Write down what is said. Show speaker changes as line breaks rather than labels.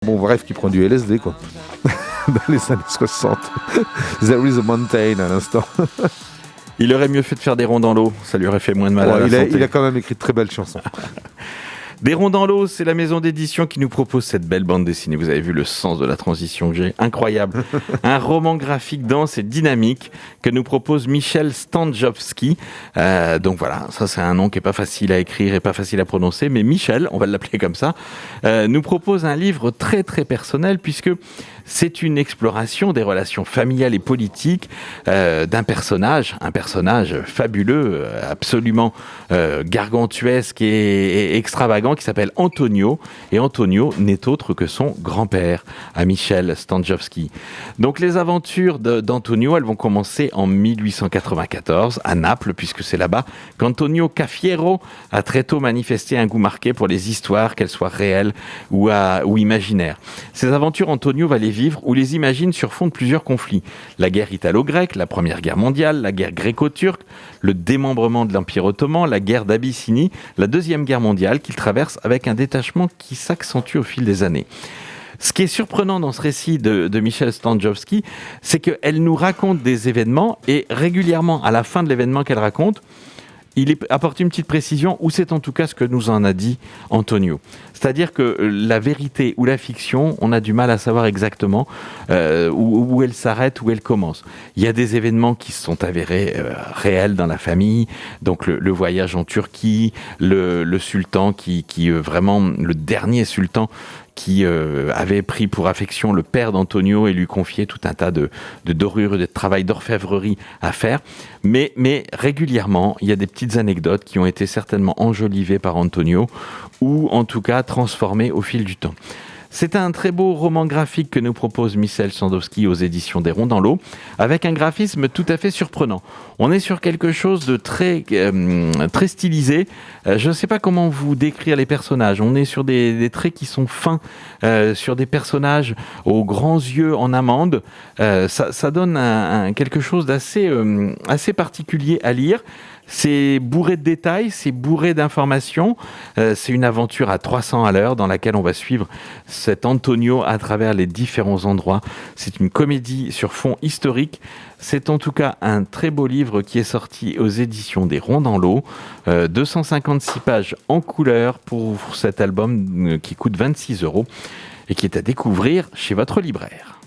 Bon, bref, qui prend du LSD, quoi. Dans les années 60. There is a mountain, à l'instant.
Il aurait mieux fait de faire des ronds dans l'eau, ça lui aurait fait moins de mal à la santé.
Il a quand même écrit de très belles chansons.
Des ronds dans l'eau, c'est la maison d'édition qui nous propose cette belle bande dessinée. Vous avez vu le sens de la transition que j'ai, incroyable. Un roman graphique dense et dynamique que nous propose Michel Standjowski. Donc voilà, ça c'est un nom qui est pas facile à écrire et pas facile à prononcer, mais Michel, on va l'appeler comme ça, nous propose un livre très très personnel puisque c'est une exploration des relations familiales et politiques d'un personnage, un personnage fabuleux, absolument gargantuesque et extravagant, qui s'appelle Antonio. Et Antonio n'est autre que son grand-père, à Michel Standjowski. Donc les aventures d'Antonio, elles vont commencer en 1894 à Naples, puisque c'est là-bas qu'Antonio Cafiero a très tôt manifesté un goût marqué pour les histoires, qu'elles soient réelles ou imaginaires. Ces aventures, Antonio va les vivre ou les imagine sur fond de plusieurs conflits. La guerre italo-grecque, la Première Guerre mondiale, la guerre gréco-turque, le démembrement de l'Empire ottoman, la guerre d'Abyssinie, la Deuxième Guerre mondiale qu'il traverse avec un détachement qui s'accentue au fil des années. Ce qui est surprenant dans ce récit de Michel Standjowski, c'est qu'elle nous raconte des événements et régulièrement, à la fin de l'événement qu'elle raconte, il apporte une petite précision, ou c'est en tout cas ce que nous en a dit Antonio. C'est-à-dire que la vérité ou la fiction, on a du mal à savoir exactement où elle s'arrête, où elle commence. Il y a des événements qui se sont avérés réels dans la famille, donc le voyage en Turquie, le sultan qui vraiment, le dernier sultan qui avait pris pour affection le père d'Antonio et lui confiait tout un tas de dorures, de travail d'orfèvrerie à faire. Mais régulièrement, il y a des petites anecdotes qui ont été certainement enjolivées par Antonio ou en tout cas transformées au fil du temps. C'est un très beau roman graphique que nous propose Michel Standjowski aux éditions des Ronds dans l'eau, avec un graphisme tout à fait surprenant. On est sur quelque chose de très stylisé. Je ne sais pas comment vous décrire les personnages. On est sur des traits qui sont fins, sur des personnages aux grands yeux en amande. Ça donne quelque chose d'assez assez particulier à lire. C'est bourré de détails, c'est bourré d'informations. C'est une aventure à 300 à l'heure dans laquelle on va suivre cet Antonio à travers les différents endroits. C'est une comédie sur fond historique. C'est en tout cas un très beau livre qui est sorti aux éditions des Ronds dans l'eau. 256 pages en couleur pour cet album qui coûte 26 € et qui est à découvrir chez votre libraire.